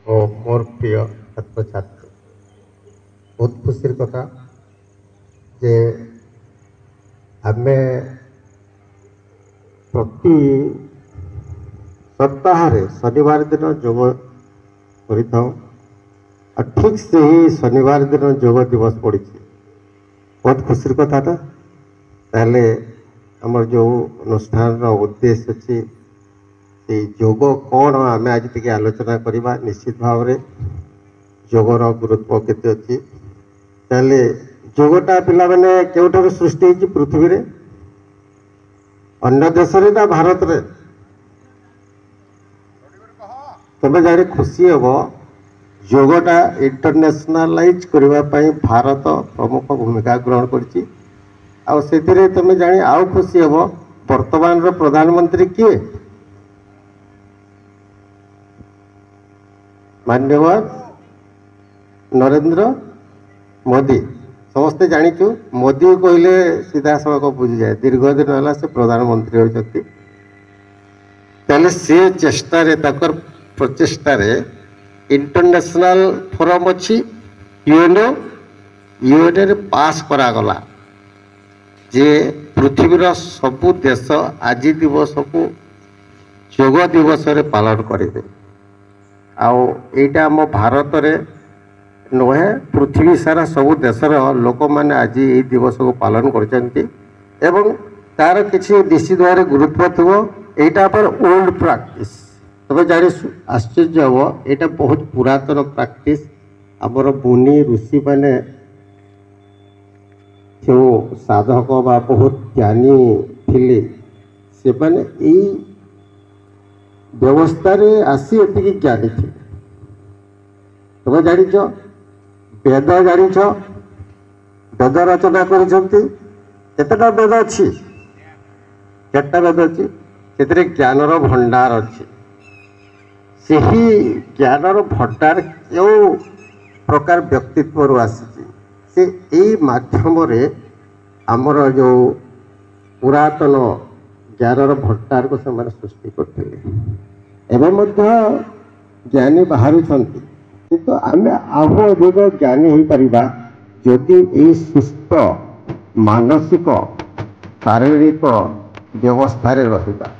ଓ ମୋର ପ୍ରିୟ ଛାତ୍ରଛାତ୍ରୀ, ବହୁତ ଖୁସିର କଥା ଯେ ଆମେ ପ୍ରତି ସପ୍ତାହରେ ଶନିବାର ଦିନ ଯୋଗ କରିଥାଉ। ଆଉ ଠିକ୍ ସେହି ଶନିବାର ଦିନ ଯୋଗ ଦିବସ ପଡ଼ିଛି। ବହୁତ ଖୁସିର କଥାଟା। ତାହେଲେ ଆମର ଯେଉଁ ଅନୁଷ୍ଠାନର ଉଦ୍ଦେଶ୍ୟ ଅଛି, ସେଇ ଯୋଗ କ'ଣ ଆମେ ଆଜି ଟିକେ ଆଲୋଚନା କରିବା। ନିଶ୍ଚିତ ଭାବରେ ଯୋଗର ଗୁରୁତ୍ୱ କେତେ ଅଛି। ତାହେଲେ ଯୋଗଟା ପିଲାମାନେ କେଉଁଠାରୁ ସୃଷ୍ଟି ହେଇଛି ପୃଥିବୀରେ? ଅନ୍ୟ ଦେଶରେ ନା ଭାରତରେ? ତମେ ଜାଣି ଖୁସି ହେବ, ଯୋଗଟା ଇଣ୍ଟରନ୍ୟାସନାଲାଇଜ୍ କରିବା ପାଇଁ ଭାରତ ପ୍ରମୁଖ ଭୂମିକା ଗ୍ରହଣ କରିଛି। ଆଉ ସେଥିରେ ତମେ ଜାଣି ଆଉ ଖୁସି ହେବ, ବର୍ତ୍ତମାନର ପ୍ରଧାନମନ୍ତ୍ରୀ କିଏ? ମାନ୍ୟବର ନରେନ୍ଦ୍ର ମୋଦି। ସମସ୍ତେ ଜାଣିଛୁ, ମୋଦି କହିଲେ ସିଧାସଳଖ ବୁଝିଯାଏ, ଦୀର୍ଘ ଦିନ ହେଲା ସେ ପ୍ରଧାନମନ୍ତ୍ରୀ ହୋଇଛନ୍ତି। ତାହେଲେ ସେ ଚେଷ୍ଟାରେ, ତାଙ୍କର ପ୍ରଚେଷ୍ଟାରେ ଇଣ୍ଟରନ୍ୟାସନାଲ ଫୋରମ ଅଛି ୟୁଏନ୍ରେ ପାସ୍ କରାଗଲା ଯେ ପୃଥିବୀର ସବୁ ଦେଶ ଆଜି ଦିବସକୁ ଯୋଗ ଦିବସରେ ପାଳନ କରିବେ। ଆଉ ଏଇଟା ଆମ ଭାରତରେ ନୁହେଁ, ପୃଥିବୀ ସାରା ସବୁ ଦେଶର ଲୋକମାନେ ଆଜି ଏହି ଦିବସକୁ ପାଳନ କରିଛନ୍ତି। ଏବଂ ତାର କିଛି ନିଶ୍ଚିତ ଭାବରେ ଗୁରୁତ୍ୱ ଥିବ। এইটা আমার ওল্ড প্রাকটিস। তবে জানি আশ্চর্য হব, এটা বহুত পুরাতন প্রাকটিস। আমার মুনি ঋষি মানে ଯେଉଁ ସାଧକ ବା ବହୁତ ଜ୍ଞାନୀ ଥିଲେ ସେମାନେ ଏଇ ବ୍ୟବସ୍ଥାରେ ଆସି ଏତିକି ଜ୍ଞାନୀ ଥିଲେ। ତମେ ଜାଣିଛ ବେଦ ଜାଣିଛ, ବେଦ ରଚନା କରିଛନ୍ତି। କେତେଟା ବେଦ ଅଛି? 4ଟା ବେଦ ଅଛି। ସେଥିରେ ଜ୍ଞାନର ଭଣ୍ଡାର ଅଛି। ସେହି ଜ୍ଞାନର ଭଣ୍ଡାର କେଉଁ ପ୍ରକାର ବ୍ୟକ୍ତିତ୍ୱରୁ ଆସିଛି, ସେ ଏଇ ମାଧ୍ୟମରେ ଆମର ଯେଉଁ ପୁରାତନ ଜ୍ଞାନର ଭଣ୍ଡାରକୁ ସେମାନେ ସୃଷ୍ଟି କରିଥିଲେ। ଏବେ ମଧ୍ୟ ଜ୍ଞାନୀ ବାହାରୁଛନ୍ତି, କିନ୍ତୁ ଆମେ ଆହୁରି ଅଧିକ ଜ୍ଞାନୀ ହୋଇପାରିବା ଯଦି ଏଇ ସୁସ୍ଥ ମାନସିକ ଶାରୀରିକ ବ୍ୟବସ୍ଥାରେ ରହିବା।